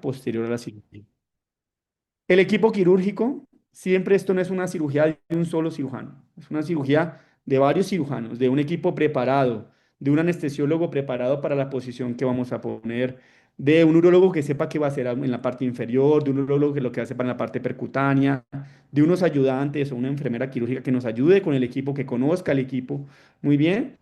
posterior a la cirugía. El equipo quirúrgico, siempre esto no es una cirugía de un solo cirujano, es una cirugía de varios cirujanos, de un equipo preparado, de un anestesiólogo preparado para la posición que vamos a poner, de un urólogo que sepa qué va a hacer en la parte inferior, de un urólogo que lo que hace para la parte percutánea, de unos ayudantes o una enfermera quirúrgica que nos ayude con el equipo, que conozca el equipo muy bien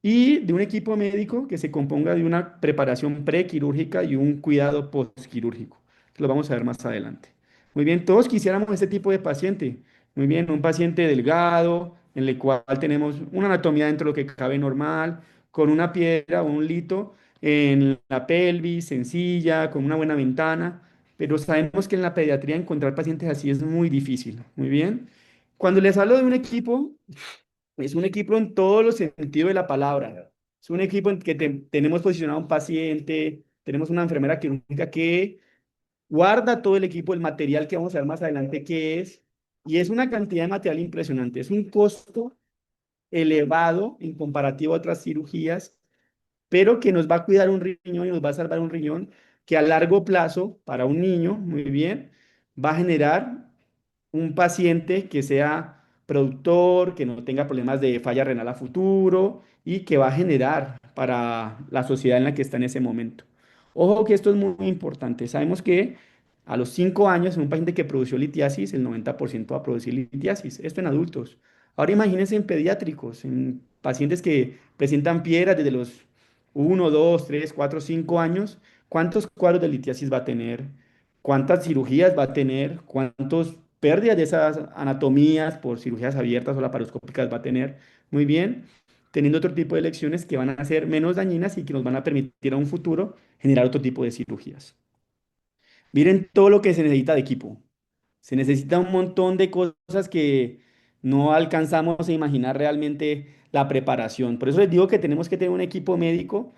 y de un equipo médico que se componga de una preparación prequirúrgica y un cuidado postquirúrgico, que lo vamos a ver más adelante. Muy bien, todos quisiéramos este tipo de paciente. Muy bien, un paciente delgado, en el cual tenemos una anatomía dentro de lo que cabe normal, con una piedra o un lito en la pelvis, sencilla, con una buena ventana, pero sabemos que en la pediatría encontrar pacientes así es muy difícil. Muy bien. Cuando les hablo de un equipo, es un equipo en todos los sentidos de la palabra. Es un equipo en que tenemos posicionado a un paciente, tenemos una enfermera quirúrgica que guarda todo el equipo, el material que vamos a ver más adelante qué es, y es una cantidad de material impresionante. Es un costo elevado en comparativo a otras cirugías, pero que nos va a cuidar un riñón y nos va a salvar un riñón que a largo plazo, para un niño, muy bien, va a generar un paciente que sea productor, que no tenga problemas de falla renal a futuro y que va a generar para la sociedad en la que está en ese momento. Ojo que esto es muy importante. Sabemos que a los 5 años en un paciente que produció litiasis, el 90% va a producir litiasis. Esto en adultos. Ahora imagínense en pediátricos, en pacientes que presentan piedras desde los 1, 2, 3, 4, 5 años. ¿Cuántos cuadros de litiasis va a tener? ¿Cuántas cirugías va a tener? ¿Cuántas pérdidas de esas anatomías por cirugías abiertas o laparoscópicas va a tener? Muy bien, teniendo otro tipo de lecciones que van a ser menos dañinas y que nos van a permitir a un futuro generar otro tipo de cirugías. Miren todo lo que se necesita de equipo. Se necesita un montón de cosas que no alcanzamos a imaginar realmente la preparación. Por eso les digo que tenemos que tener un equipo médico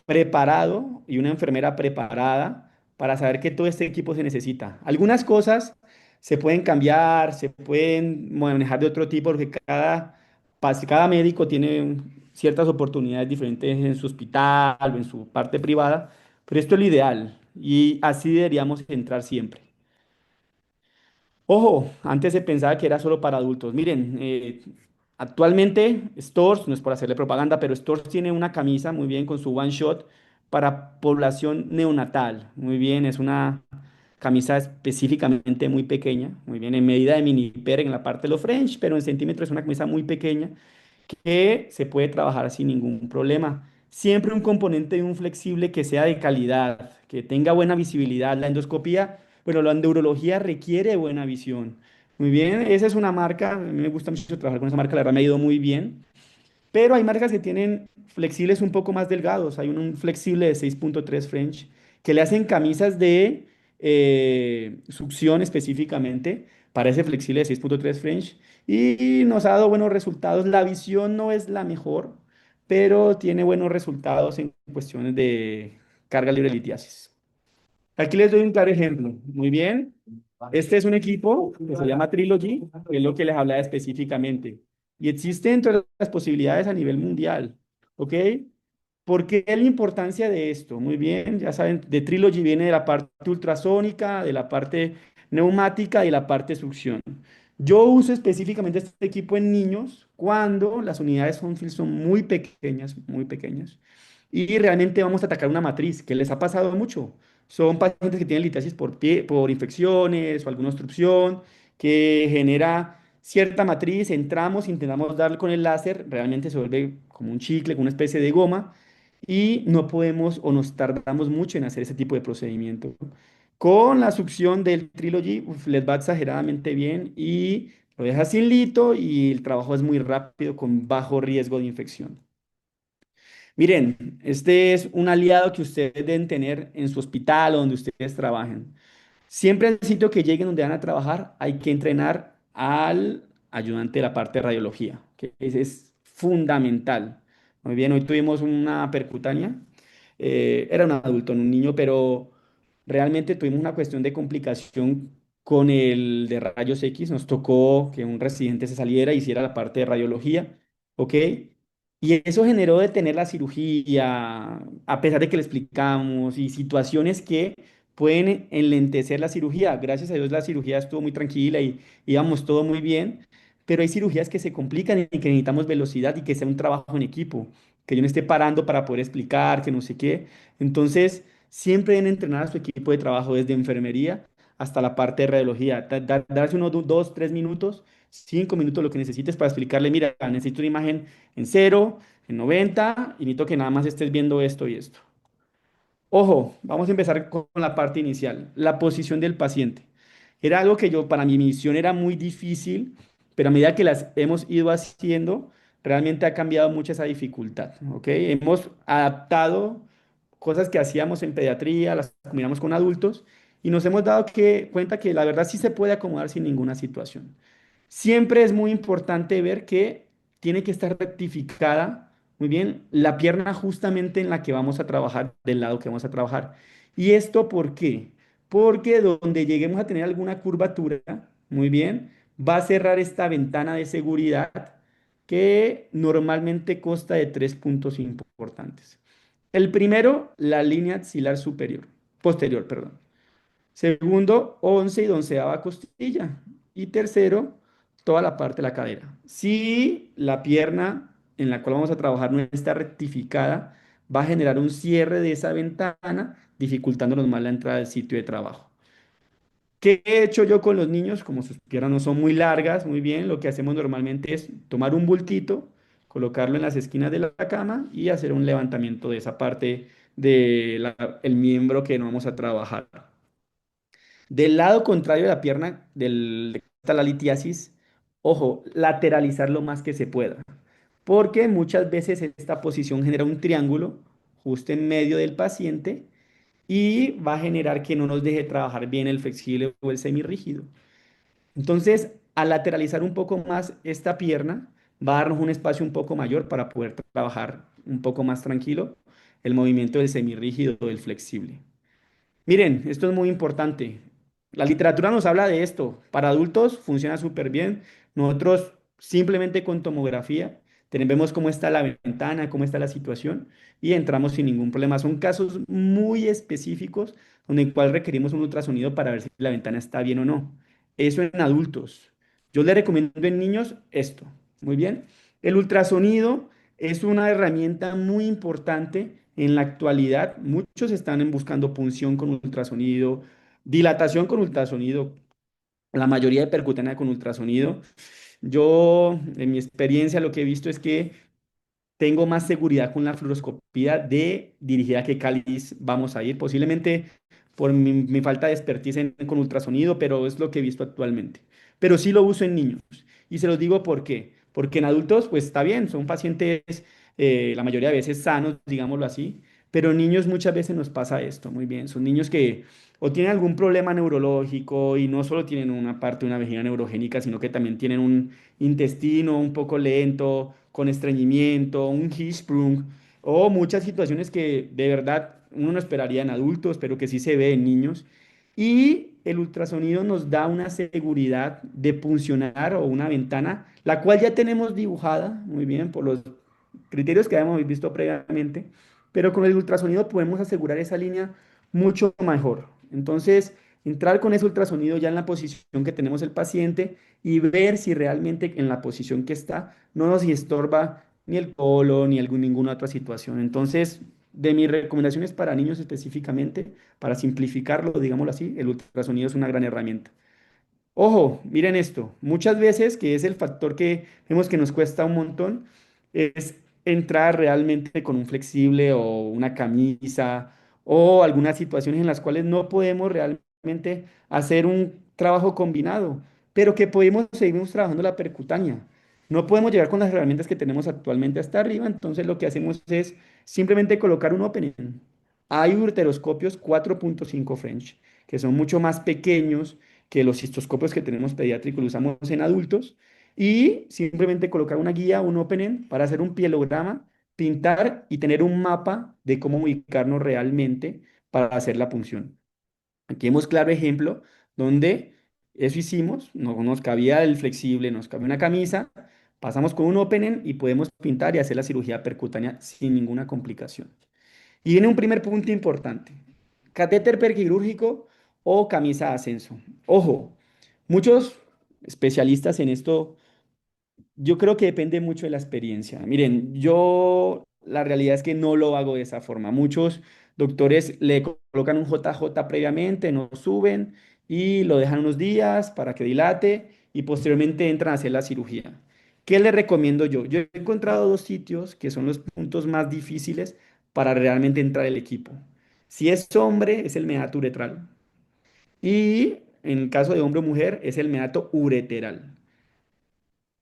preparado y una enfermera preparada para saber que todo este equipo se necesita. Algunas cosas se pueden cambiar, se pueden manejar de otro tipo, porque cada médico tiene ciertas oportunidades diferentes en su hospital o en su parte privada, pero esto es lo ideal y así deberíamos entrar siempre. Ojo, antes se pensaba que era solo para adultos. Miren, actualmente Stores, no es por hacerle propaganda, pero Stores tiene una camisa muy bien con su One Shot para población neonatal. Muy bien, es una camisa específicamente muy pequeña, muy bien, en medida de mini per en la parte de los French, pero en centímetros es una camisa muy pequeña que se puede trabajar sin ningún problema. Siempre un componente de un flexible que sea de calidad, que tenga buena visibilidad. La endoscopía, bueno, la endourología requiere buena visión. Muy bien, esa es una marca, a mí me gusta mucho trabajar con esa marca, la verdad me ha ido muy bien. Pero hay marcas que tienen flexibles un poco más delgados. Hay un flexible de 6.3 French que le hacen camisas de succión específicamente para ese flexible de 6.3 French y nos ha dado buenos resultados. La visión no es la mejor, pero tiene buenos resultados en cuestiones de carga libre de litiasis. Aquí les doy un claro ejemplo. Muy bien. Este es un equipo que se llama Trilogy, que es lo que les hablaba específicamente. Y existe dentro de las posibilidades a nivel mundial. ¿Ok? ¿Por qué la importancia de esto? Muy bien, ya saben, de Trilogy viene de la parte ultrasónica, de la parte neumática y la parte succión. Yo uso específicamente este equipo en niños cuando las unidades son muy pequeñas, muy pequeñas. Y realmente vamos a atacar una matriz, que les ha pasado mucho. Son pacientes que tienen litiasis por infecciones o alguna obstrucción que genera cierta matriz, entramos, intentamos darle con el láser, realmente se vuelve como un chicle, como una especie de goma, y no podemos o nos tardamos mucho en hacer ese tipo de procedimiento. Con la succión del Trilogy, les va exageradamente bien y lo deja sin lito y el trabajo es muy rápido con bajo riesgo de infección. Miren, este es un aliado que ustedes deben tener en su hospital o donde ustedes trabajen. Siempre al sitio que lleguen donde van a trabajar, hay que entrenar al ayudante de la parte de radiología, que ese es fundamental. Muy bien, hoy tuvimos una percutánea, era un adulto, no un niño, pero realmente tuvimos una cuestión de complicación con el de rayos X. Nos tocó que un residente se saliera y hiciera la parte de radiología, ¿ok? Y eso generó detener la cirugía, a pesar de que le explicamos, y situaciones que pueden enlentecer la cirugía. Gracias a Dios la cirugía estuvo muy tranquila y íbamos todo muy bien, pero hay cirugías que se complican y que necesitamos velocidad y que sea un trabajo en equipo, que yo no esté parando para poder explicar, que no sé qué. Entonces, siempre deben entrenar a su equipo de trabajo desde enfermería hasta la parte de radiología. Darse unos 2, 3 minutos, 5 minutos, lo que necesites para explicarle, mira, necesito una imagen en cero, en 90 y necesito que nada más estés viendo esto y esto. Ojo, vamos a empezar con la parte inicial, la posición del paciente. Era algo que yo, para mi misión era muy difícil, pero a medida que las hemos ido haciendo, realmente ha cambiado mucho esa dificultad, ¿ok? Hemos adaptado cosas que hacíamos en pediatría, las combinamos con adultos y nos hemos dado cuenta que la verdad sí se puede acomodar sin ninguna situación. Siempre es muy importante ver que tiene que estar rectificada, muy bien, la pierna justamente en la que vamos a trabajar, del lado que vamos a trabajar. ¿Y esto por qué? Porque donde lleguemos a tener alguna curvatura, muy bien, va a cerrar esta ventana de seguridad que normalmente consta de 3 puntos importantes. El primero, la línea axilar superior, posterior, perdón. Segundo, 11 y 12ª costilla. Y tercero, toda la parte de la cadera. Si la pierna en la cual vamos a trabajar no está rectificada, va a generar un cierre de esa ventana, dificultándonos más la entrada del sitio de trabajo. ¿Qué he hecho yo con los niños? Como sus piernas no son muy largas, muy bien, lo que hacemos normalmente es tomar un bultito, colocarlo en las esquinas de la cama y hacer un levantamiento de esa parte del miembro que no vamos a trabajar. Del lado contrario de la pierna, está la litiasis, ojo, lateralizar lo más que se pueda, porque muchas veces esta posición genera un triángulo justo en medio del paciente y va a generar que no nos deje trabajar bien el flexible o el semirrígido. Entonces, al lateralizar un poco más esta pierna, va a darnos un espacio un poco mayor para poder trabajar un poco más tranquilo el movimiento del semirrígido o del flexible. Miren, esto es muy importante. La literatura nos habla de esto. Para adultos funciona súper bien. Nosotros simplemente con tomografía vemos cómo está la ventana, cómo está la situación y entramos sin ningún problema. Son casos muy específicos donde en cual requerimos un ultrasonido para ver si la ventana está bien o no. Eso en adultos. Yo le recomiendo en niños esto. Muy bien. El ultrasonido es una herramienta muy importante en la actualidad. Muchos están buscando punción con ultrasonido, dilatación con ultrasonido, la mayoría de percutánea con ultrasonido. Yo, en mi experiencia, lo que he visto es que tengo más seguridad con la fluoroscopía de dirigida a qué cáliz vamos a ir, posiblemente por mi falta de expertise con ultrasonido, pero es lo que he visto actualmente. Pero sí lo uso en niños. Y se los digo por qué. Porque en adultos, pues está bien, son pacientes la mayoría de veces sanos, digámoslo así, pero en niños muchas veces nos pasa esto, muy bien. Son niños que o tienen algún problema neurológico y no solo tienen una parte de una vejiga neurogénica, sino que también tienen un intestino un poco lento, con estreñimiento, un Hirschsprung, o muchas situaciones que de verdad uno no esperaría en adultos, pero que sí se ve en niños. Y el ultrasonido nos da una seguridad de puncionar o una ventana, la cual ya tenemos dibujada, muy bien, por los criterios que habíamos visto previamente, pero con el ultrasonido podemos asegurar esa línea mucho mejor. Entonces, entrar con ese ultrasonido ya en la posición que tenemos el paciente y ver si realmente en la posición que está no nos estorba ni el colon ni ninguna otra situación. Entonces, de mis recomendaciones para niños específicamente, para simplificarlo, digámoslo así, el ultrasonido es una gran herramienta. Ojo, miren esto, muchas veces, que es el factor que vemos que nos cuesta un montón, es entrar realmente con un flexible o una camisa o algunas situaciones en las cuales no podemos realmente hacer un trabajo combinado, pero que podemos seguir trabajando la percutánea. No podemos llegar con las herramientas que tenemos actualmente hasta arriba, entonces lo que hacemos es simplemente colocar un opening. Hay ureteroscopios 4.5 French, que son mucho más pequeños que los cistoscopios que tenemos pediátricos, lo usamos en adultos, y simplemente colocar una guía, un opening para hacer un pielograma, pintar y tener un mapa de cómo ubicarnos realmente para hacer la punción. Aquí vemos claro ejemplo donde eso hicimos, no nos cabía el flexible, nos cabía una camisa, pasamos con un opening y podemos pintar y hacer la cirugía percutánea sin ninguna complicación. Y viene un primer punto importante. catéter perquirúrgico o camisa de ascenso. Ojo, muchos especialistas en esto, yo creo que depende mucho de la experiencia. Miren, yo la realidad es que no lo hago de esa forma. Muchos doctores le colocan un JJ previamente, no suben y lo dejan unos días para que dilate y posteriormente entran a hacer la cirugía. ¿Qué le recomiendo yo? Yo he encontrado dos sitios que son los puntos más difíciles para realmente entrar el equipo. Si es hombre, es el meato uretral. Y en el caso de hombre o mujer, es el meato ureteral.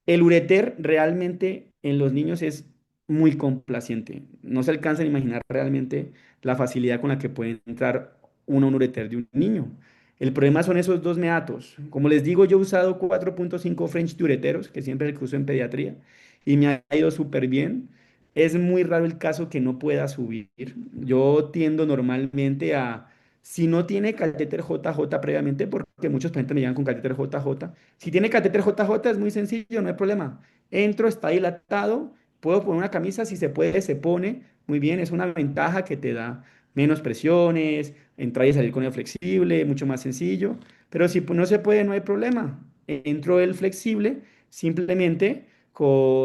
El ureter realmente en los niños es muy complaciente. No se alcanza a imaginar realmente la facilidad con la que puede entrar uno a un ureter de un niño. El problema son esos dos meatos. Como les digo, yo he usado 4.5 French diureteros, que siempre es el que uso en pediatría, y me ha ido súper bien. Es muy raro el caso que no pueda subir. Yo tiendo normalmente a, si no tiene catéter JJ previamente, porque muchos pacientes me llegan con catéter JJ, si tiene catéter JJ es muy sencillo, no hay problema. Entro, está dilatado, puedo poner una camisa, si se puede, se pone. Muy bien, es una ventaja que te da menos presiones, entrar y salir con el flexible, mucho más sencillo. Pero si no se puede, no hay problema. Entro el flexible simplemente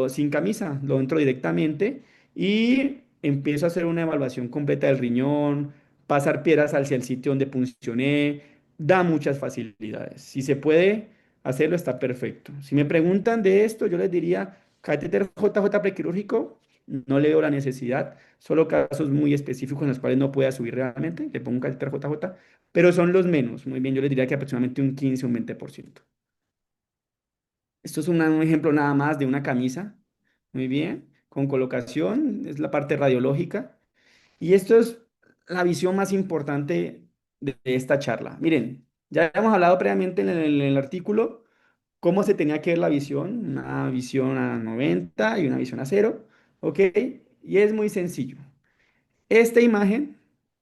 sin camisa, lo entro directamente y empiezo a hacer una evaluación completa del riñón, pasar piedras hacia el sitio donde puncioné, da muchas facilidades. Si se puede hacerlo, está perfecto. Si me preguntan de esto, yo les diría, catéter JJ prequirúrgico, no le veo la necesidad, solo casos muy específicos en los cuales no pueda subir realmente, le pongo un catéter JJ, pero son los menos. Muy bien, yo les diría que aproximadamente un 15 o un 20%. Esto es un ejemplo nada más de una camisa, muy bien, con colocación, es la parte radiológica. Y esto es la visión más importante de esta charla. Miren, ya hemos hablado previamente en el artículo cómo se tenía que ver la visión, una visión a 90 y una visión a cero, ¿ok? Y es muy sencillo. Esta imagen,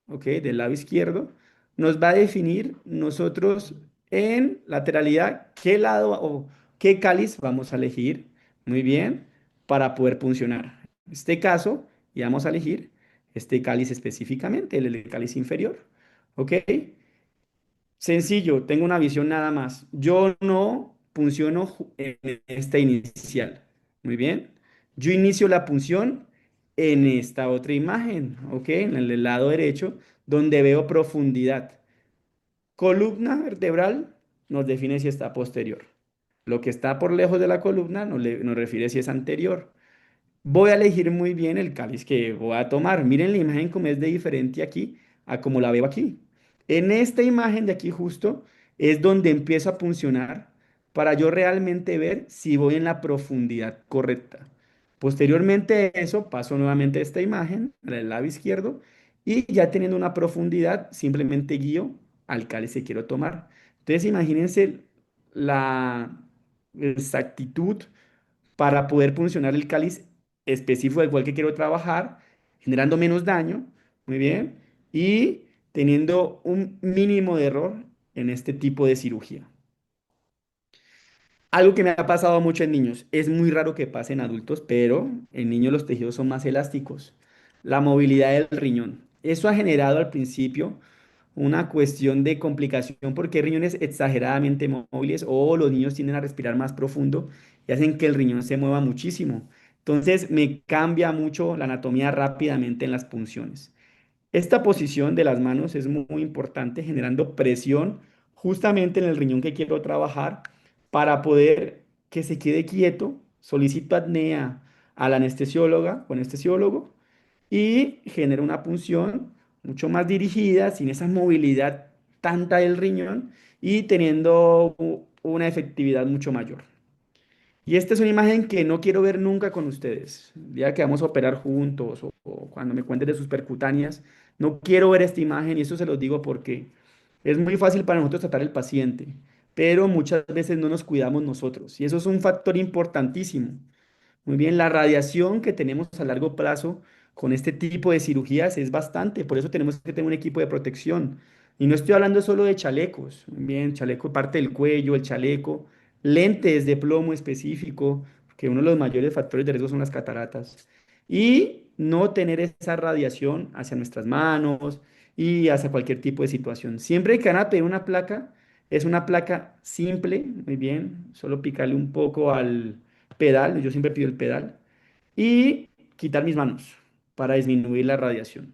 ¿ok? Del lado izquierdo, nos va a definir nosotros en lateralidad qué lado o qué cáliz vamos a elegir, muy bien, para poder funcionar. En este caso, y vamos a elegir este cáliz específicamente, el cáliz inferior, ¿ok? Sencillo, tengo una visión nada más. Yo no punciono en esta inicial. Muy bien. Yo inicio la punción en esta otra imagen, ¿ok? En el lado derecho, donde veo profundidad. Columna vertebral nos define si está posterior. Lo que está por lejos de la columna nos refiere si es anterior. Voy a elegir muy bien el cáliz que voy a tomar. Miren la imagen como es de diferente aquí a como la veo aquí. En esta imagen de aquí justo es donde empiezo a puncionar para yo realmente ver si voy en la profundidad correcta. Posteriormente a eso paso nuevamente a esta imagen, al lado izquierdo, y ya teniendo una profundidad simplemente guío al cáliz que quiero tomar. Entonces imagínense la exactitud para poder funcionar el cáliz específico del cual que quiero trabajar, generando menos daño, muy bien, y teniendo un mínimo de error en este tipo de cirugía. Algo que me ha pasado mucho en niños, es muy raro que pase en adultos, pero en niños los tejidos son más elásticos. La movilidad del riñón. Eso ha generado al principio una cuestión de complicación porque hay riñones exageradamente móviles o los niños tienden a respirar más profundo y hacen que el riñón se mueva muchísimo. Entonces me cambia mucho la anatomía rápidamente en las punciones. Esta posición de las manos es muy importante, generando presión justamente en el riñón que quiero trabajar para poder que se quede quieto. Solicito apnea al anestesióloga o anestesiólogo y genera una punción mucho más dirigida, sin esa movilidad tanta del riñón y teniendo una efectividad mucho mayor. Y esta es una imagen que no quiero ver nunca con ustedes. El día que vamos a operar juntos o cuando me cuenten de sus percutáneas, no quiero ver esta imagen y eso se los digo porque es muy fácil para nosotros tratar el paciente, pero muchas veces no nos cuidamos nosotros y eso es un factor importantísimo. Muy bien, la radiación que tenemos a largo plazo con este tipo de cirugías es bastante, por eso tenemos que tener un equipo de protección. Y no estoy hablando solo de chalecos, muy bien, chaleco parte del cuello, el chaleco, lentes de plomo específico, que uno de los mayores factores de riesgo son las cataratas. Y no tener esa radiación hacia nuestras manos, y hacia cualquier tipo de situación. Siempre que van a pedir una placa, es una placa simple, muy bien, solo picarle un poco al pedal, yo siempre pido el pedal, y quitar mis manos para disminuir la radiación.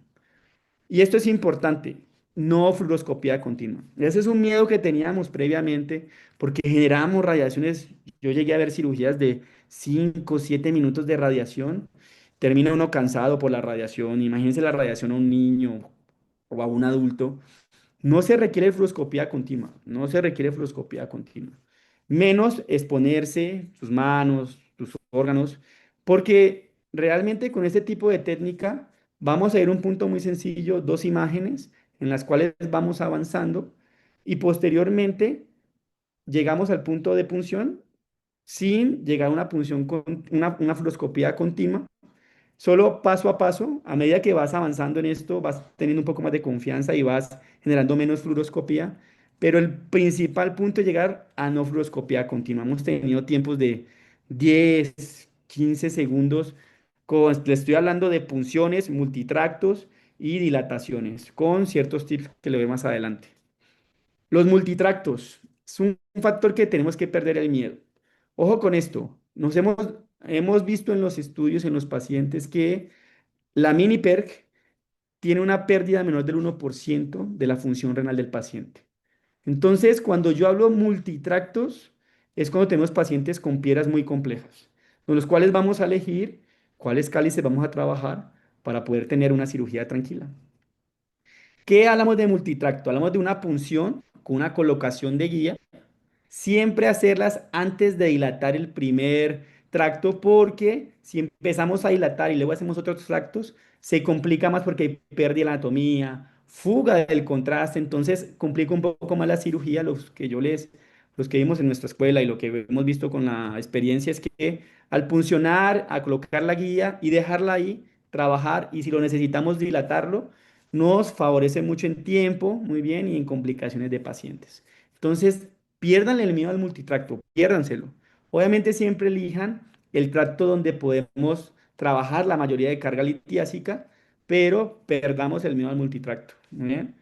Y esto es importante, no fluoroscopía continua. Ese es un miedo que teníamos previamente porque generábamos radiaciones. Yo llegué a ver cirugías de 5 7 minutos de radiación. Termina uno cansado por la radiación. Imagínense la radiación a un niño o a un adulto. No se requiere fluoroscopía continua, no se requiere fluoroscopía continua. Menos exponerse sus manos, sus órganos, porque realmente con este tipo de técnica vamos a ir a un punto muy sencillo, dos imágenes en las cuales vamos avanzando y posteriormente llegamos al punto de punción sin llegar a una punción con una fluoroscopía continua. Solo paso a paso, a medida que vas avanzando en esto, vas teniendo un poco más de confianza y vas generando menos fluoroscopía, pero el principal punto es llegar a no fluoroscopía continua. Hemos tenido tiempos de 10, 15 segundos, le estoy hablando de punciones, multitractos y dilataciones, con ciertos tips que le doy más adelante. Los multitractos es un factor que tenemos que perder el miedo. Ojo con esto, hemos visto en los estudios en los pacientes que la mini PERC tiene una pérdida menor del 1% de la función renal del paciente. Entonces, cuando yo hablo multitractos, es cuando tenemos pacientes con piedras muy complejas, con los cuales vamos a elegir cuáles cálices vamos a trabajar para poder tener una cirugía tranquila. ¿Qué hablamos de multitracto? Hablamos de una punción con una colocación de guía. Siempre hacerlas antes de dilatar el primer tracto, porque si empezamos a dilatar y luego hacemos otros tractos, se complica más porque hay pérdida de la anatomía, fuga del contraste, entonces complica un poco más la cirugía. Los que vimos en nuestra escuela y lo que hemos visto con la experiencia es que al puncionar, a colocar la guía y dejarla ahí, trabajar, y si lo necesitamos dilatarlo, nos favorece mucho en tiempo, muy bien, y en complicaciones de pacientes. Entonces, piérdanle el miedo al multitracto, piérdanselo. Obviamente siempre elijan el tracto donde podemos trabajar la mayoría de carga litiásica, pero perdamos el miedo al multitracto. ¿Muy bien?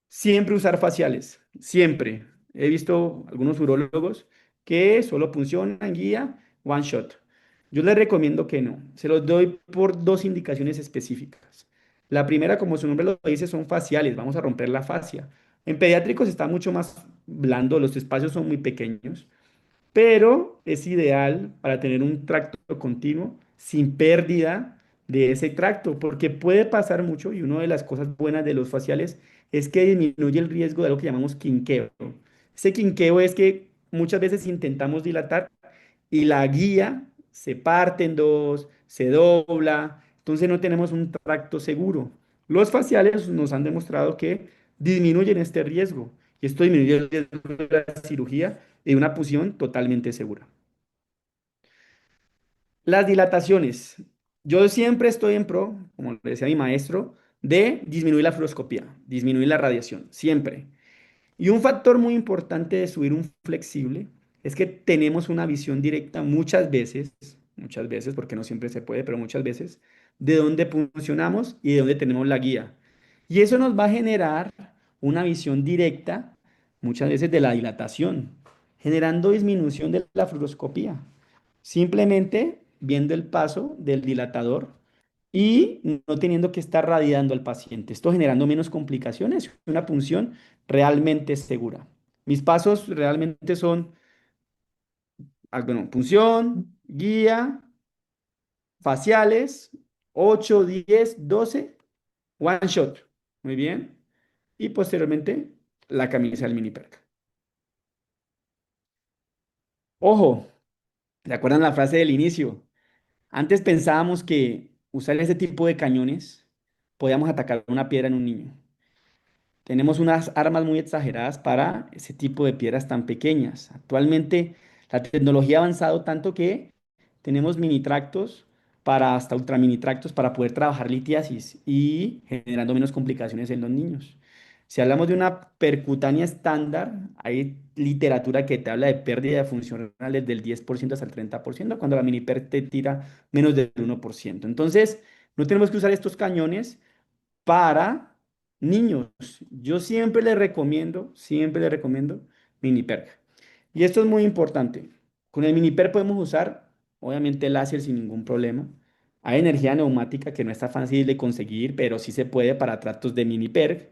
Siempre usar faciales, siempre. He visto algunos urólogos que solo funcionan guía one shot. Yo les recomiendo que no. Se los doy por dos indicaciones específicas. La primera, como su nombre lo dice, son faciales. Vamos a romper la fascia. En pediátricos está mucho más blando, los espacios son muy pequeños, pero es ideal para tener un tracto continuo sin pérdida de ese tracto, porque puede pasar mucho y una de las cosas buenas de los faciales es que disminuye el riesgo de algo que llamamos quinqueo. Ese quinqueo es que muchas veces intentamos dilatar y la guía se parte en dos, se dobla, entonces no tenemos un tracto seguro. Los faciales nos han demostrado que disminuyen este riesgo y esto disminuye el riesgo de la cirugía y de una punción totalmente segura. Las dilataciones. Yo siempre estoy en pro, como le decía mi maestro, de disminuir la fluoroscopía, disminuir la radiación, siempre. Y un factor muy importante de subir un flexible es que tenemos una visión directa muchas veces, porque no siempre se puede, pero muchas veces, de dónde funcionamos y de dónde tenemos la guía. Y eso nos va a generar una visión directa, muchas veces, de la dilatación, generando disminución de la fluoroscopía. Simplemente viendo el paso del dilatador y no teniendo que estar radiando al paciente. Esto generando menos complicaciones, una punción realmente segura. Mis pasos realmente son, bueno, punción, guía, faciales, 8, 10, 12, one shot. Muy bien. Y posteriormente la camisa del mini perca. Ojo, ¿se acuerdan la frase del inicio? Antes pensábamos que usar ese tipo de cañones podíamos atacar una piedra en un niño. Tenemos unas armas muy exageradas para ese tipo de piedras tan pequeñas. Actualmente la tecnología ha avanzado tanto que tenemos mini tractos para hasta ultra mini tractos para poder trabajar litiasis y generando menos complicaciones en los niños. Si hablamos de una percutánea estándar, hay literatura que te habla de pérdida de función renal desde el 10% hasta el 30%, cuando la mini per te tira menos del 1%. Entonces, no tenemos que usar estos cañones para niños, yo siempre les recomiendo mini perk. Y esto es muy importante. Con el mini perk podemos usar, obviamente, láser sin ningún problema. Hay energía neumática que no está fácil de conseguir, pero sí se puede para tratos de mini perk.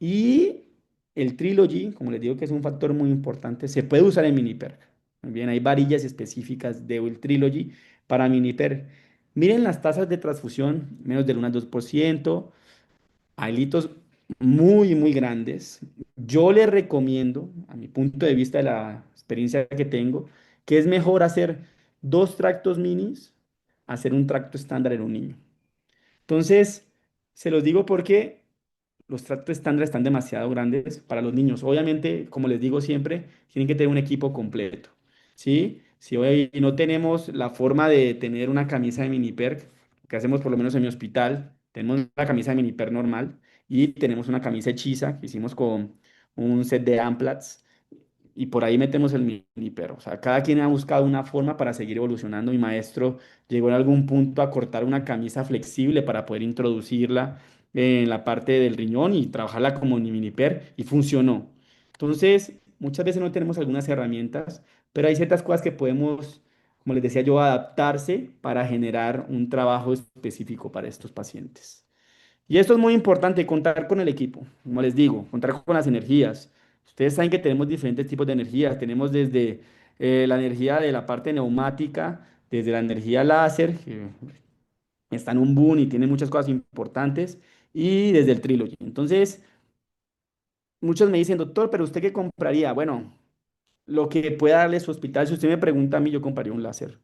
Y el Trilogy, como les digo que es un factor muy importante, se puede usar en mini perk. Muy bien, hay varillas específicas de el Trilogy para mini perk. Miren las tasas de transfusión, menos del 1 al 2%. Hay litos muy, muy grandes. Yo les recomiendo, a mi punto de vista de la experiencia que tengo, que es mejor hacer dos tractos minis, hacer un tracto estándar en un niño. Entonces, se los digo porque los tractos estándar están demasiado grandes para los niños. Obviamente, como les digo siempre, tienen que tener un equipo completo, ¿sí? Si hoy no tenemos la forma de tener una camisa de mini perk, que hacemos por lo menos en mi hospital, tenemos una camisa de mini perk normal y tenemos una camisa hechiza que hicimos con un set de Amplats y por ahí metemos el mini perro. O sea, cada quien ha buscado una forma para seguir evolucionando. Mi maestro llegó en algún punto a cortar una camisa flexible para poder introducirla en la parte del riñón y trabajarla como mini per y funcionó. Entonces, muchas veces no tenemos algunas herramientas, pero hay ciertas cosas que podemos, como les decía yo, adaptarse para generar un trabajo específico para estos pacientes. Y esto es muy importante, contar con el equipo, como les digo, contar con las energías. Ustedes saben que tenemos diferentes tipos de energías. Tenemos desde la energía de la parte neumática, desde la energía láser, que está en un boom y tiene muchas cosas importantes, y desde el Trilogy. Entonces, muchos me dicen, doctor, pero ¿usted qué compraría? Bueno, lo que pueda darle su hospital. Si usted me pregunta a mí, yo compraría un láser.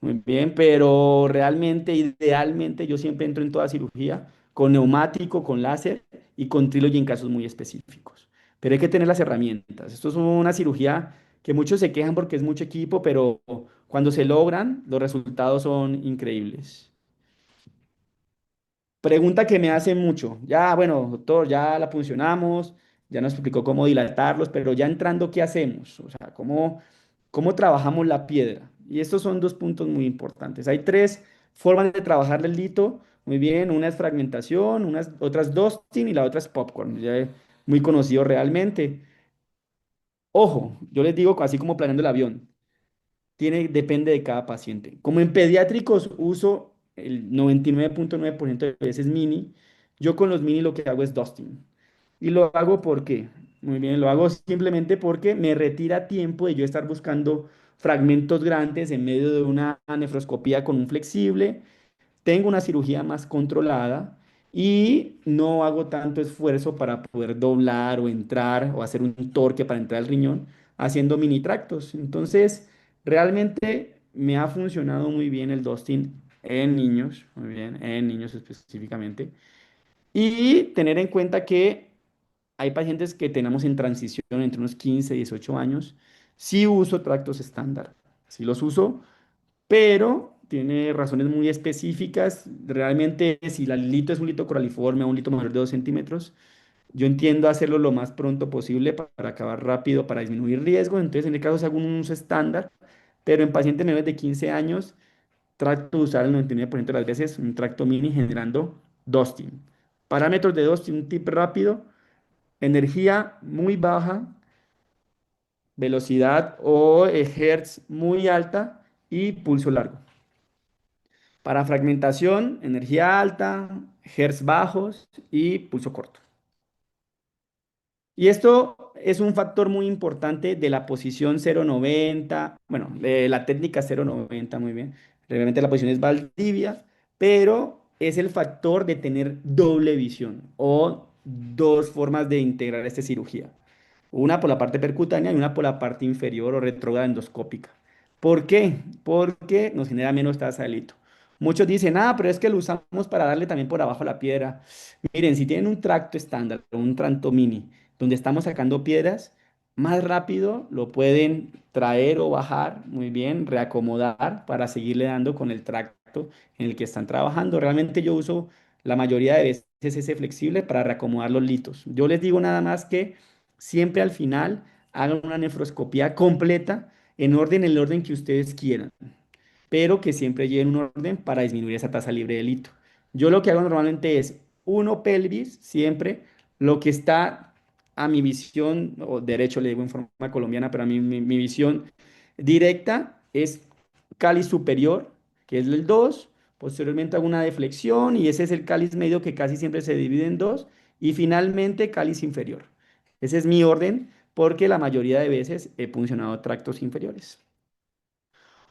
Muy bien, pero realmente, idealmente, yo siempre entro en toda cirugía con neumático, con láser y con Trilogy en casos muy específicos. Pero hay que tener las herramientas. Esto es una cirugía que muchos se quejan porque es mucho equipo, pero cuando se logran, los resultados son increíbles. Pregunta que me hace mucho. Ya, bueno, doctor, ya la puncionamos, ya nos explicó cómo dilatarlos, pero ya entrando, ¿qué hacemos? O sea, ¿cómo trabajamos la piedra? Y estos son dos puntos muy importantes. Hay tres formas de trabajar el lito. Muy bien, una es fragmentación, otras dusting y la otra es popcorn. Ya es muy conocido realmente. Ojo, yo les digo así como planeando el avión depende de cada paciente. Como en pediátricos uso el 99.9% de veces mini, yo con los mini lo que hago es dusting. Y lo hago porque, muy bien, lo hago simplemente porque me retira tiempo de yo estar buscando fragmentos grandes en medio de una nefroscopía con un flexible, tengo una cirugía más controlada y no hago tanto esfuerzo para poder doblar o entrar o hacer un torque para entrar al riñón haciendo mini tractos. Entonces, realmente me ha funcionado muy bien el dusting en niños, muy bien, en niños específicamente. Y tener en cuenta que hay pacientes que tenemos en transición entre unos 15 y 18 años. Sí uso tractos estándar, sí los uso, pero tiene razones muy específicas. Realmente, si el lito es un lito coraliforme o un lito mayor de 2 centímetros, yo entiendo hacerlo lo más pronto posible para acabar rápido, para disminuir riesgo. Entonces, en el caso, se hago un uso estándar, pero en pacientes menores de 15 años, trato de usar el 99% de las veces un tracto mini generando dusting. Parámetros de dusting, un tip rápido, energía muy baja, velocidad o hertz muy alta y pulso largo. Para fragmentación, energía alta, hertz bajos y pulso corto. Y esto es un factor muy importante de la posición 0,90, bueno, de la técnica 0,90, muy bien. Realmente la posición es Valdivia, pero es el factor de tener doble visión o dos formas de integrar esta cirugía. Una por la parte percutánea y una por la parte inferior o retrógrada endoscópica. ¿Por qué? Porque nos genera menos tasa de lito. Muchos dicen, ah, pero es que lo usamos para darle también por abajo a la piedra. Miren, si tienen un tracto estándar o un tracto mini, donde estamos sacando piedras, más rápido lo pueden traer o bajar, muy bien, reacomodar para seguirle dando con el tracto en el que están trabajando. Realmente yo uso la mayoría de veces ese flexible para reacomodar los litos. Yo les digo nada más que siempre al final hagan una nefroscopía completa en el orden que ustedes quieran, pero que siempre lleven un orden para disminuir esa tasa libre de lito. Yo lo que hago normalmente es uno pelvis, siempre. Lo que está a mi visión, o derecho le digo en forma colombiana, pero a mí mi visión directa es cáliz superior, que es el 2. Posteriormente hago una deflexión y ese es el cáliz medio que casi siempre se divide en dos. Y finalmente cáliz inferior. Ese es mi orden porque la mayoría de veces he puncionado tractos inferiores.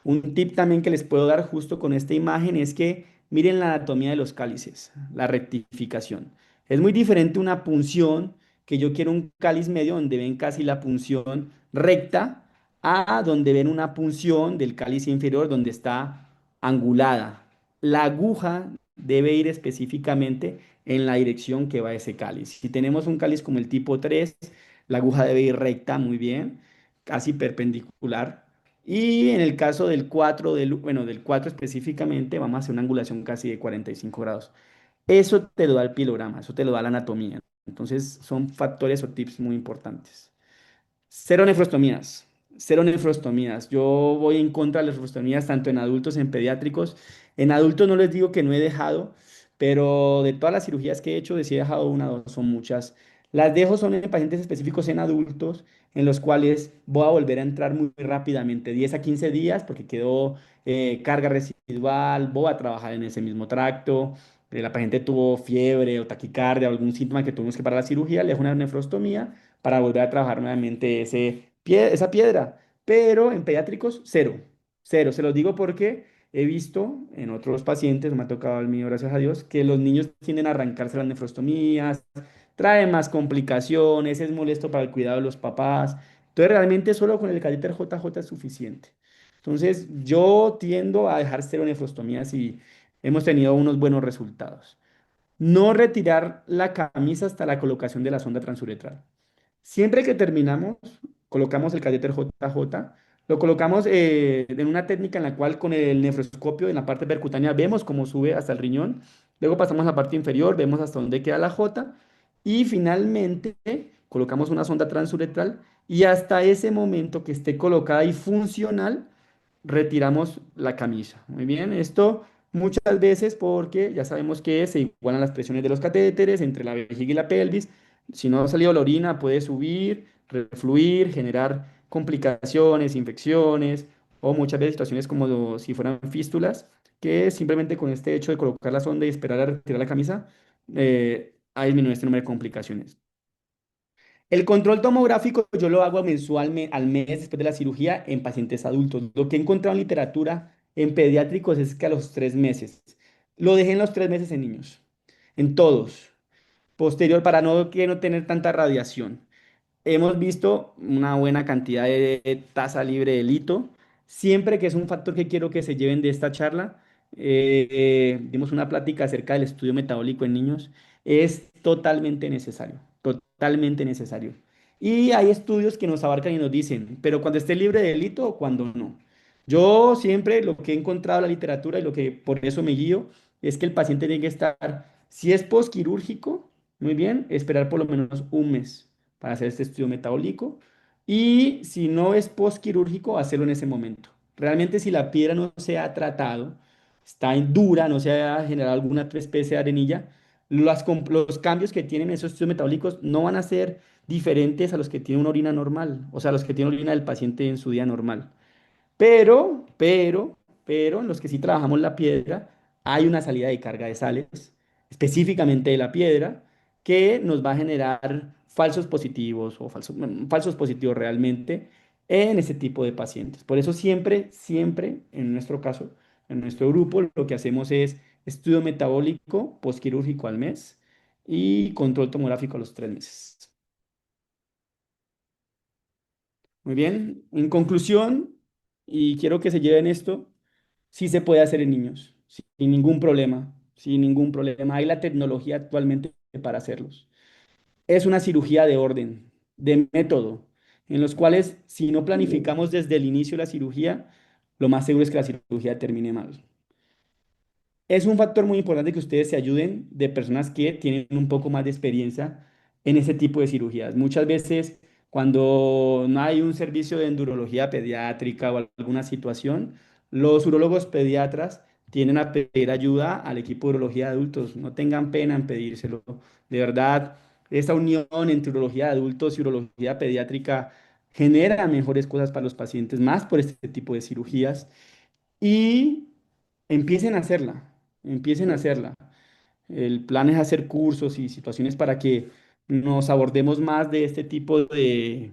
Un tip también que les puedo dar justo con esta imagen es que miren la anatomía de los cálices, la rectificación. Es muy diferente una punción, que yo quiero un cáliz medio donde ven casi la punción recta, a donde ven una punción del cáliz inferior donde está angulada. La aguja debe ir específicamente en la dirección que va ese cáliz. Si tenemos un cáliz como el tipo 3, la aguja debe ir recta, muy bien, casi perpendicular. Y en el caso del 4 bueno, del 4 específicamente, vamos a hacer una angulación casi de 45 grados. Eso te lo da el pilograma, eso te lo da la anatomía. Entonces, son factores o tips muy importantes. Cero nefrostomías, cero nefrostomías. Yo voy en contra de las nefrostomías tanto en adultos, en pediátricos. En adultos no les digo que no he dejado, pero de todas las cirugías que he hecho, de si he dejado una o dos, son muchas. Las dejo son en pacientes específicos en adultos, en los cuales voy a volver a entrar muy rápidamente, 10 a 15 días, porque quedó carga residual, voy a trabajar en ese mismo tracto. La paciente tuvo fiebre o taquicardia o algún síntoma que tuvimos que parar la cirugía, le dejo una nefrostomía para volver a trabajar nuevamente esa piedra. Pero en pediátricos, cero, cero. Se los digo porque he visto en otros pacientes, no me ha tocado el mío, gracias a Dios, que los niños tienden a arrancarse las nefrostomías, trae más complicaciones, es molesto para el cuidado de los papás. Entonces, realmente solo con el catéter JJ es suficiente. Entonces, yo tiendo a dejar cero nefrostomías y hemos tenido unos buenos resultados. No retirar la camisa hasta la colocación de la sonda transuretral. Siempre que terminamos, colocamos el catéter JJ, lo colocamos en una técnica en la cual con el nefroscopio en la parte percutánea vemos cómo sube hasta el riñón, luego pasamos a la parte inferior, vemos hasta dónde queda la J y finalmente colocamos una sonda transuretral y hasta ese momento que esté colocada y funcional, retiramos la camisa. Muy bien, esto muchas veces porque ya sabemos que se igualan las presiones de los catéteres entre la vejiga y la pelvis. Si no ha salido la orina, puede subir, refluir, generar complicaciones, infecciones o muchas veces situaciones como si fueran fístulas, que simplemente con este hecho de colocar la sonda y esperar a retirar la camisa, ha disminuido este número de complicaciones. El control tomográfico yo lo hago mensualmente, al mes después de la cirugía en pacientes adultos. Lo que he encontrado en literatura en pediátricos es que a los 3 meses. Lo dejé en los 3 meses en niños, en todos. Posterior para que no tener tanta radiación. Hemos visto una buena cantidad de tasa libre de lito. Siempre que es un factor que quiero que se lleven de esta charla, dimos una plática acerca del estudio metabólico en niños. Es totalmente necesario, totalmente necesario. Y hay estudios que nos abarcan y nos dicen, pero cuando esté libre de lito o cuando no. Yo siempre lo que he encontrado en la literatura y lo que por eso me guío es que el paciente tiene que estar, si es postquirúrgico, muy bien, esperar por lo menos un mes para hacer este estudio metabólico y si no es postquirúrgico, hacerlo en ese momento. Realmente si la piedra no se ha tratado, está en dura, no se ha generado alguna otra especie de arenilla, los cambios que tienen esos estudios metabólicos no van a ser diferentes a los que tiene una orina normal, o sea, los que tiene orina del paciente en su día normal. Pero, en los que sí trabajamos la piedra, hay una salida de carga de sales, específicamente de la piedra, que nos va a generar falsos positivos o falsos positivos realmente en ese tipo de pacientes. Por eso siempre, siempre, en nuestro caso, en nuestro grupo, lo que hacemos es estudio metabólico postquirúrgico al mes y control tomográfico a los 3 meses. Muy bien, en conclusión, y quiero que se lleven esto, sí se puede hacer en niños, sin ningún problema, sin ningún problema. Hay la tecnología actualmente para hacerlos. Es una cirugía de orden, de método, en los cuales si no planificamos desde el inicio la cirugía, lo más seguro es que la cirugía termine mal. Es un factor muy importante que ustedes se ayuden de personas que tienen un poco más de experiencia en ese tipo de cirugías. Muchas veces, cuando no hay un servicio de endurología pediátrica o alguna situación, los urólogos pediatras tienden a pedir ayuda al equipo de urología de adultos. No tengan pena en pedírselo. De verdad, esta unión entre urología de adultos y urología pediátrica genera mejores cosas para los pacientes, más por este tipo de cirugías. Y empiecen a hacerla, empiecen a hacerla. El plan es hacer cursos y situaciones para que nos abordemos más de este tipo de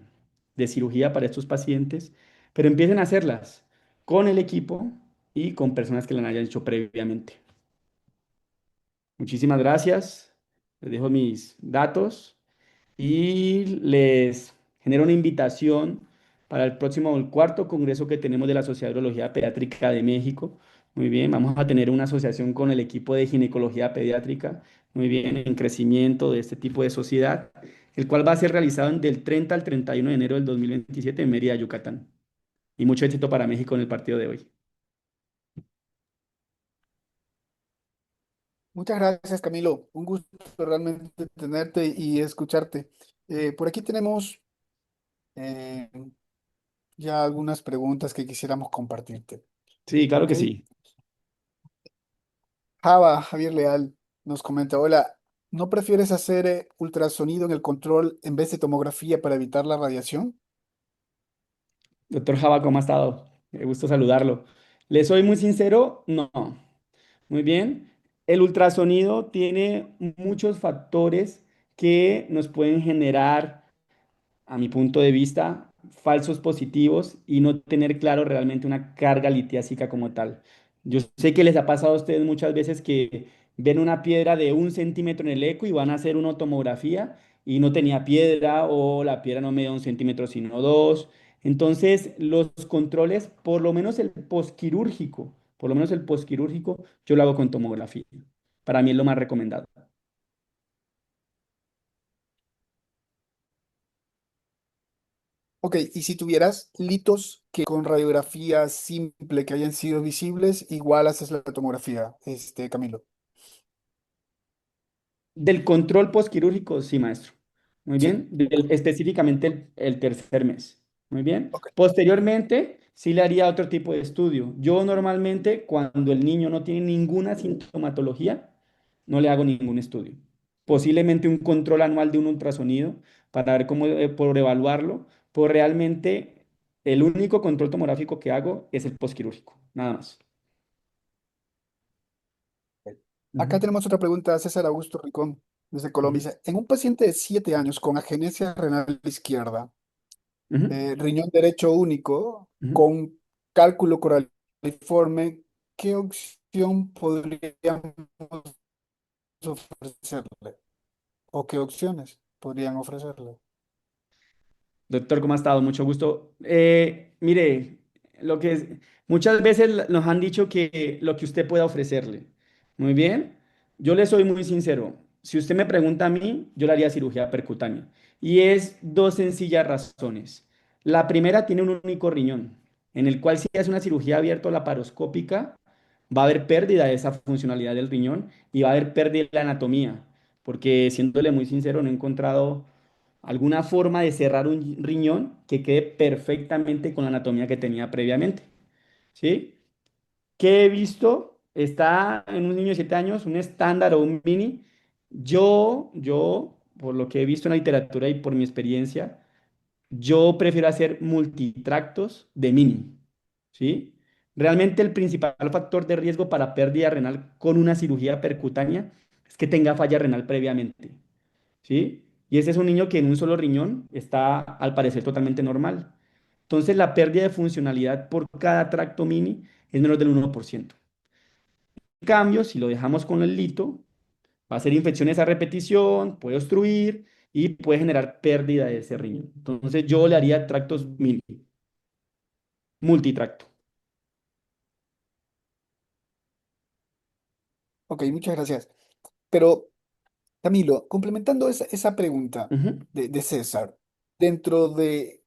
cirugía para estos pacientes, pero empiecen a hacerlas con el equipo y con personas que la hayan hecho previamente. Muchísimas gracias. Les dejo mis datos y les genero una invitación para el próximo, el cuarto congreso que tenemos de la Sociedad de Urología Pediátrica de México. Muy bien, vamos a tener una asociación con el equipo de ginecología pediátrica, muy bien, en crecimiento de este tipo de sociedad, el cual va a ser realizado del 30 al 31 de enero del 2027 en Mérida, Yucatán. Y mucho éxito para México en el partido de hoy. Muchas gracias, Camilo. Un gusto realmente tenerte y escucharte. Por aquí tenemos eh, ya algunas preguntas que quisiéramos compartirte. Sí, claro ¿Ok? que sí. Javier Leal nos comenta, hola, ¿no prefieres hacer ultrasonido en el control en vez de tomografía para evitar la radiación? Doctor Java, ¿cómo ha estado? Me gusta saludarlo. Le soy muy sincero, no. Muy bien. El ultrasonido tiene muchos factores que nos pueden generar, a mi punto de vista, falsos positivos y no tener claro realmente una carga litiásica como tal. Yo sé que les ha pasado a ustedes muchas veces que ven una piedra de 1 centímetro en el eco y van a hacer una tomografía y no tenía piedra o la piedra no medía 1 centímetro sino dos. Entonces, los controles, por lo menos el posquirúrgico, yo lo hago con tomografía. Para mí es lo más recomendado. Ok, y si tuvieras litos que con radiografía simple que hayan sido visibles, igual haces la tomografía, Camilo. Del control postquirúrgico, sí, maestro. Muy Sí. bien. Específicamente el tercer mes. Muy bien. Ok. Posteriormente, sí le haría otro tipo de estudio. Yo normalmente, cuando el niño no tiene ninguna sintomatología, no le hago ningún estudio. Posiblemente un control anual de un ultrasonido para ver cómo, por evaluarlo. Pues realmente, el único control tomográfico que hago es el postquirúrgico. Nada más. Acá Ujú, tenemos otra pregunta, César Augusto Ricón, desde Colombia. ujú, Dice, en un paciente de 7 años con agenesia renal izquierda, ujú, riñón derecho único, ujú. con cálculo coraliforme, ¿qué opción podríamos ofrecerle? ¿O qué opciones podrían ofrecerle? Doctor, ¿cómo ha estado? Mucho gusto. Mire, lo que es, muchas veces nos han dicho que lo que usted pueda ofrecerle. Muy bien. Yo le soy muy sincero. Si usted me pregunta a mí, yo le haría cirugía percutánea. Y es dos sencillas razones. La primera tiene un único riñón, en el cual si hace una cirugía abierta laparoscópica, va a haber pérdida de esa funcionalidad del riñón y va a haber pérdida de la anatomía. Porque siéndole muy sincero, no he encontrado alguna forma de cerrar un riñón que quede perfectamente con la anatomía que tenía previamente, ¿sí? ¿Qué he visto? Está en un niño de 7 años, un estándar o un mini. Por lo que he visto en la literatura y por mi experiencia, yo prefiero hacer multitractos de mini, ¿sí? Realmente el principal factor de riesgo para pérdida renal con una cirugía percutánea es que tenga falla renal previamente. ¿Sí? Y ese es un niño que en un solo riñón está al parecer totalmente normal. Entonces la pérdida de funcionalidad por cada tracto mini es menos del 1%. En cambio, si lo dejamos con el lito, va a ser infecciones a repetición, puede obstruir y puede generar pérdida de ese riñón. Entonces yo le haría tractos mini, multitracto. Ok, muchas gracias. Pero Camilo, complementando esa pregunta Ujú. de César, dentro de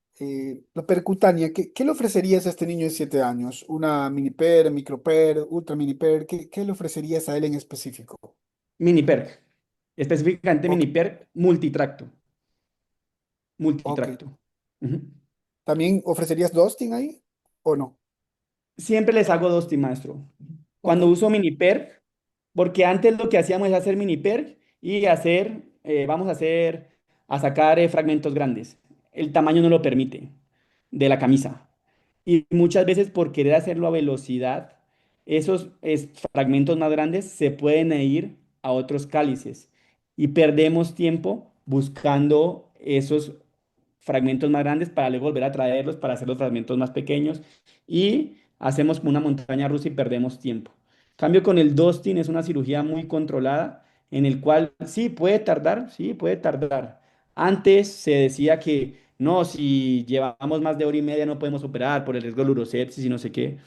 la percutánea, ¿qué le ofrecerías a este niño de 7 años? ¿Una mini per, micro per, ultra mini per? ¿Qué le ofrecerías a él en específico? Mini PERC, específicamente Ok, mini PERC multitracto, ok. multitracto. Ujú. ¿También ofrecerías Dustin ahí o no? Siempre les hago dos, maestro. Ok. cuando uso Miniper, porque antes lo que hacíamos es hacer Miniper y vamos a a sacar fragmentos grandes. El tamaño no lo permite de la camisa. Y muchas veces por querer hacerlo a velocidad, fragmentos más grandes se pueden ir a otros cálices y perdemos tiempo buscando esos fragmentos más grandes para luego volver a traerlos para hacer los fragmentos más pequeños y hacemos como una montaña rusa y perdemos tiempo. Cambio con el dusting es una cirugía muy controlada en el cual sí puede tardar. Antes se decía que no, si llevamos más de hora y media no podemos operar por el riesgo de urosepsis y no sé qué.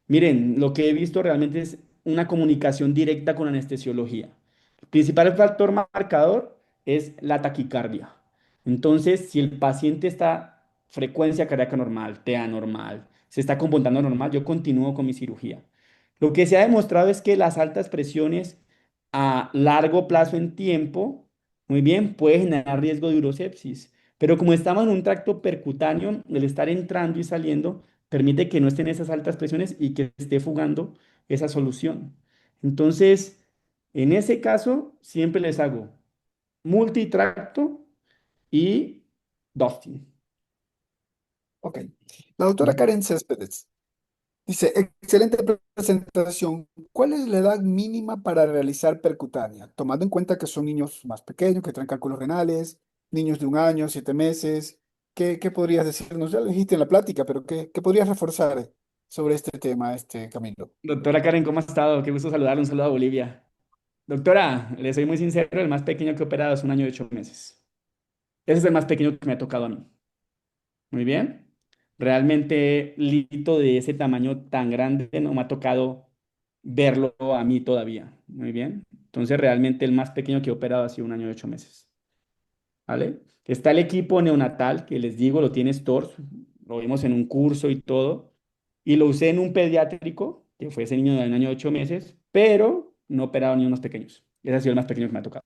Miren, lo que he visto realmente es una comunicación directa con anestesiología. El principal factor marcador es la taquicardia. Entonces, si el paciente está frecuencia cardíaca normal, TEA normal, se está comportando normal, yo continúo con mi cirugía. Lo que se ha demostrado es que las altas presiones a largo plazo en tiempo, muy bien, puede generar riesgo de urosepsis. Pero como estamos en un tracto percutáneo, el estar entrando y saliendo permite que no estén esas altas presiones y que esté fugando esa solución. Entonces, en ese caso, siempre les hago multitracto y dusting. Ok. La doctora Ujú. Karen Céspedes dice, excelente presentación. ¿Cuál es la edad mínima para realizar percutánea? Tomando en cuenta que son niños más pequeños, que traen cálculos renales, niños de 1 año, 7 meses. ¿Qué podrías decirnos? Ya lo dijiste en la plática, pero ¿qué podrías reforzar sobre este tema, Camilo? Doctora Karen, ¿cómo ha estado? Qué gusto saludarle, un saludo a Bolivia. Doctora, le soy muy sincero, el más pequeño que he operado es 1 año y 8 meses. Ese es el más pequeño que me ha tocado a mí. Muy bien. Realmente, lito de ese tamaño tan grande no me ha tocado verlo a mí todavía. Muy bien. Entonces, realmente el más pequeño que he operado ha sido 1 año y 8 meses. ¿Vale? Está el equipo neonatal, que les digo, lo tiene Stores, lo vimos en un curso y todo, y lo usé en un pediátrico, que fue ese niño de 1 año y 8 meses, pero no he operado ni unos pequeños. Ese ha sido el más pequeño que me ha tocado.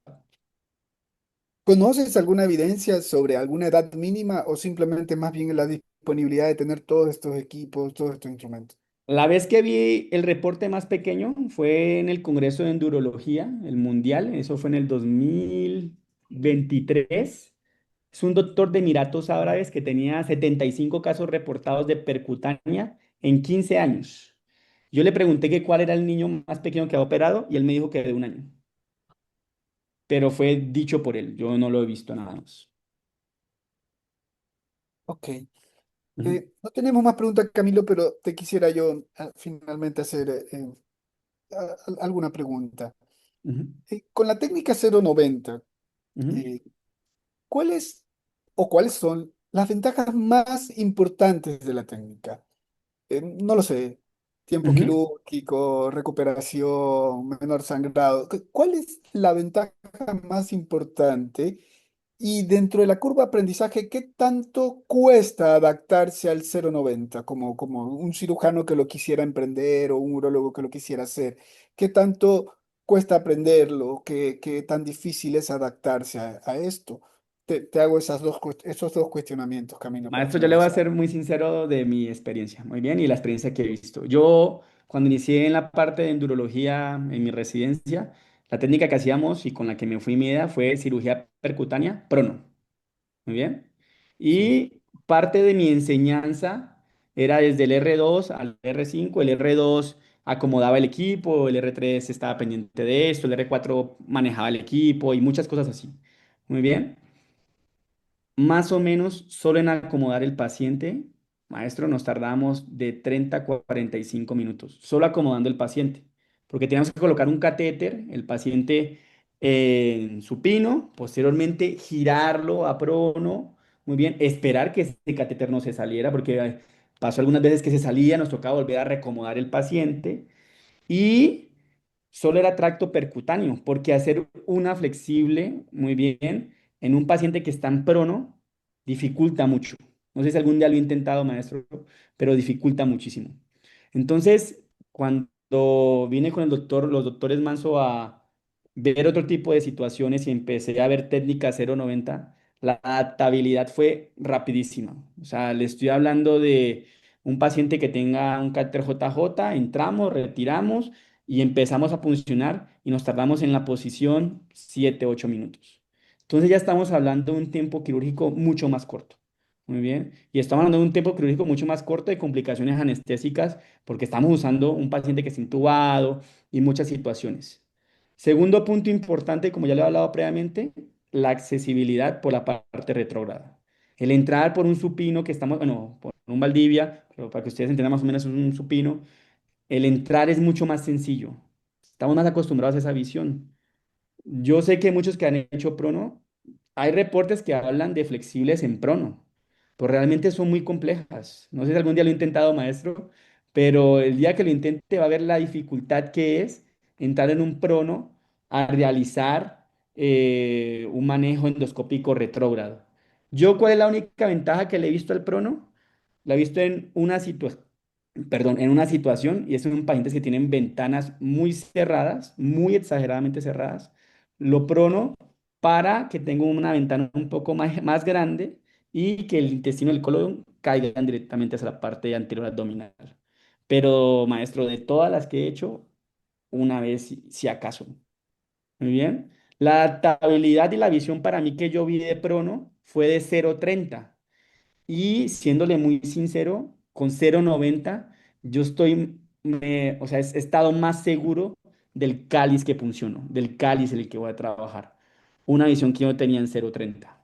¿Conoces alguna evidencia sobre alguna edad mínima o simplemente más bien la disponibilidad de tener todos estos equipos, todos estos instrumentos? La vez que vi el reporte más pequeño fue en el Congreso de Endurología, el Mundial, eso fue en el 2023. Es un doctor de Emiratos Árabes que tenía 75 casos reportados de percutánea en 15 años. Yo le pregunté que cuál era el niño más pequeño que había operado y él me dijo que de 1 año, pero fue dicho por él, yo no lo he visto nada más. Ok. Ujú, No tenemos más preguntas, Camilo, pero te quisiera yo finalmente hacer alguna pregunta. ujú, Con la técnica 090, ujú, eh, ¿cuáles cuáles son las ventajas más importantes de la técnica? No lo sé, tiempo ujú. quirúrgico, recuperación, menor sangrado. ¿Cuál es la ventaja más importante? Y dentro de la curva de aprendizaje, ¿qué tanto cuesta adaptarse al 090 como un cirujano que lo quisiera emprender o un urólogo que lo quisiera hacer? ¿Qué tanto cuesta aprenderlo? ¿Qué tan difícil es adaptarse a esto? Te hago esos dos cuestionamientos, Camilo, para Maestro, yo le voy a finalizar. ser muy sincero de mi experiencia, muy bien, y la experiencia que he visto. Yo, cuando inicié en la parte de endurología en mi residencia, la técnica que hacíamos y con la que me fui mi idea fue cirugía percutánea prono, muy bien. Sí. Y parte de mi enseñanza era desde el R2 al R5. El R2 acomodaba el equipo, el R3 estaba pendiente de esto, el R4 manejaba el equipo y muchas cosas así. Muy bien. Más o menos, solo en acomodar el paciente, maestro, nos tardamos de 30 a 45 minutos, solo acomodando el paciente, porque teníamos que colocar un catéter, el paciente en supino, posteriormente girarlo a prono, muy bien, esperar que ese catéter no se saliera, porque pasó algunas veces que se salía, nos tocaba volver a recomodar el paciente y solo era tracto percutáneo, porque hacer una flexible, muy bien, en un paciente que está en prono, dificulta mucho. No sé si algún día lo he intentado, maestro, pero dificulta muchísimo. Entonces, cuando vine con el doctor, los doctores Manso a ver otro tipo de situaciones y empecé a ver técnica 090, la adaptabilidad fue rapidísima. O sea, le estoy hablando de un paciente que tenga un cáter JJ, entramos, retiramos, y empezamos a funcionar y nos tardamos en la posición 7 8 minutos. Entonces ya estamos hablando de un tiempo quirúrgico mucho más corto. Muy bien. Y estamos hablando de un tiempo quirúrgico mucho más corto de complicaciones anestésicas porque estamos usando un paciente que está intubado y muchas situaciones. Segundo punto importante, como ya lo he hablado previamente, la accesibilidad por la parte retrógrada. El entrar por un supino que estamos, bueno, por un Valdivia, pero para que ustedes entiendan más o menos es un supino, el entrar es mucho más sencillo. Estamos más acostumbrados a esa visión. Yo sé que muchos que han hecho prono, hay reportes que hablan de flexibles en prono, pero realmente son muy complejas. No sé si algún día lo he intentado, maestro, pero el día que lo intente va a ver la dificultad que es entrar en un prono a realizar un manejo endoscópico retrógrado. Yo, ¿cuál es la única ventaja que le he visto al prono? La he visto en una situación, perdón, en una situación, y es en pacientes que tienen ventanas muy cerradas, muy exageradamente cerradas, lo prono para que tenga una ventana un poco más grande y que el intestino del colon caigan directamente hacia la parte anterior abdominal. Pero, maestro, de todas las que he hecho, una vez, si acaso. Muy bien. La adaptabilidad y la visión para mí que yo vi de prono fue de 0,30. Y siéndole muy sincero, con 0,90 yo estoy, o sea, he estado más seguro del cáliz que funcionó, del cáliz en el que voy a trabajar. Una visión que yo tenía en 0,30.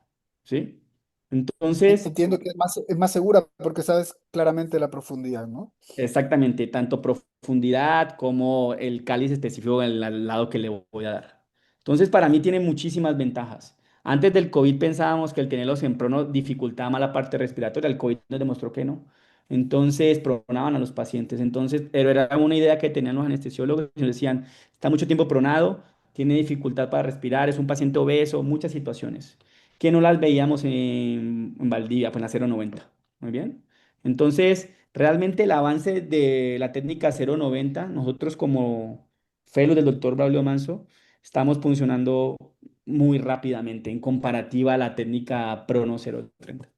¿Sí? Entonces, Entiendo que es más segura porque sabes claramente la profundidad, ¿no? exactamente, tanto profundidad como el cáliz específico al lado que le voy a dar. Entonces, para mí tiene muchísimas ventajas. Antes del COVID pensábamos que el tenerlos en prono dificultaba más la parte respiratoria, el COVID nos demostró que no. Entonces, pronaban a los pacientes. Entonces, pero era una idea que tenían los anestesiólogos, y nos decían, está mucho tiempo pronado, tiene dificultad para respirar, es un paciente obeso, muchas situaciones que no las veíamos en Valdivia, pues en la 0,90. Muy bien. Entonces, realmente el avance de la técnica 0,90, nosotros como fellow del doctor Braulio Manso, estamos funcionando muy rápidamente en comparativa a la técnica Prono 0,30.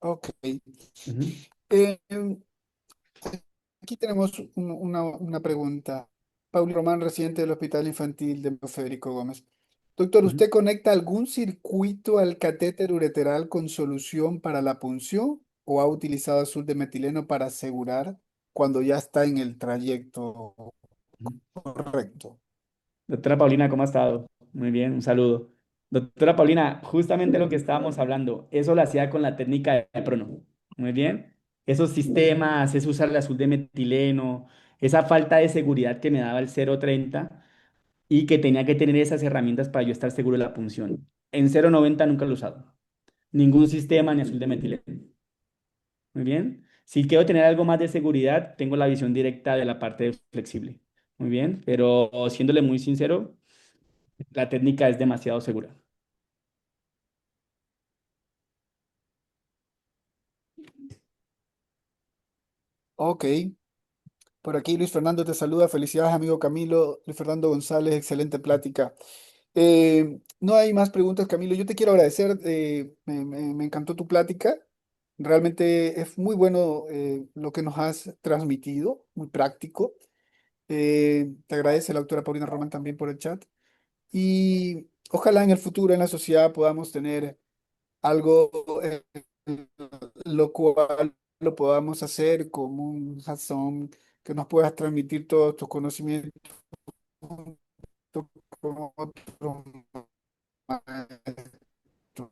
Ok. Ujú, Eh, Aquí tenemos una pregunta. Pauli Román, residente del Hospital Infantil de Federico Gómez. Doctor, ujú. ¿usted conecta algún circuito al catéter ureteral con solución para la punción o ha utilizado azul de metileno para asegurar cuando ya está en el trayecto Ujú. correcto? Doctora Paulina, ¿cómo ha estado? Muy bien, un saludo. Doctora Paulina, justamente lo que estábamos hablando, eso lo hacía con la técnica de Prono. Muy bien. Esos sistemas, es usar el azul de metileno, esa falta de seguridad que me daba el 0,30 y que tenía que tener esas herramientas para yo estar seguro de la punción. En 0,90 nunca lo he usado. Ningún sistema ni azul de metileno. Muy bien. Si quiero tener algo más de seguridad, tengo la visión directa de la parte flexible. Muy bien. Pero siéndole muy sincero, la técnica es demasiado segura. Ok. Por aquí Luis Fernando te saluda. Felicidades, amigo Camilo. Luis Fernando González, excelente plática. No hay más preguntas, Camilo. Yo te quiero agradecer. Me encantó tu plática. Realmente es muy bueno lo que nos has transmitido, muy práctico. Te agradece la doctora Paulina Román también por el chat. Y ojalá en el futuro en la sociedad podamos tener algo lo cual lo podamos hacer como un hands-on, que nos puedas transmitir todos tus conocimientos con otros maestros.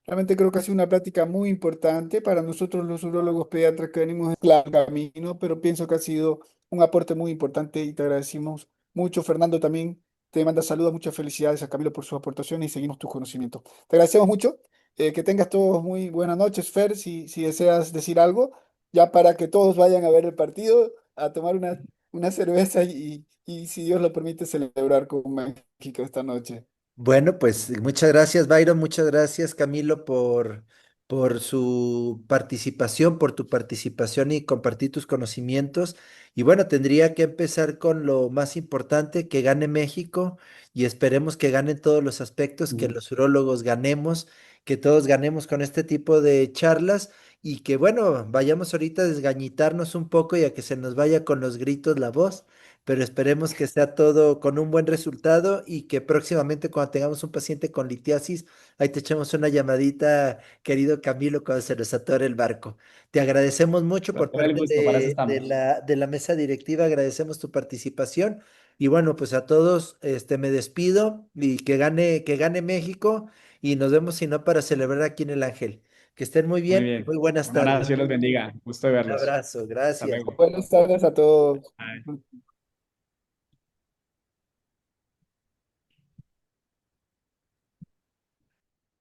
Realmente creo que ha sido una plática muy importante para nosotros los urólogos pediatras que venimos en el camino, pero pienso que ha sido un aporte muy importante y te agradecemos mucho. Fernando también te manda saludos, muchas felicidades a Camilo por sus aportaciones y seguimos tus conocimientos. Te agradecemos mucho. Que tengas todos muy buenas noches, Fer, si deseas decir algo, ya para que todos vayan a ver el partido, a tomar una cerveza y si Dios lo permite, celebrar con México esta noche. Bueno, pues muchas gracias, Byron, muchas gracias, Camilo, por su participación, por tu participación y compartir tus conocimientos. Y bueno, tendría que empezar con lo más importante, que gane México y esperemos que ganen todos los aspectos, que Ujú. los urólogos ganemos, que todos ganemos con este tipo de charlas y que bueno, vayamos ahorita a desgañitarnos un poco y a que se nos vaya con los gritos la voz. pero esperemos que sea todo con un buen resultado y que próximamente cuando tengamos un paciente con litiasis, ahí te echemos una llamadita, querido Camilo, cuando se nos atore el barco. Te agradecemos mucho Con por todo el parte gusto, para eso de estamos. la mesa directiva, agradecemos tu participación y bueno, pues a todos me despido y que gane México y nos vemos si no para celebrar aquí en el Ángel. Que estén muy Muy bien, bien. muy buenas Un abrazo, tardes. Dios los bendiga. Gusto de Un verlos. abrazo, Hasta gracias. luego. Buenas tardes a todos. Bye.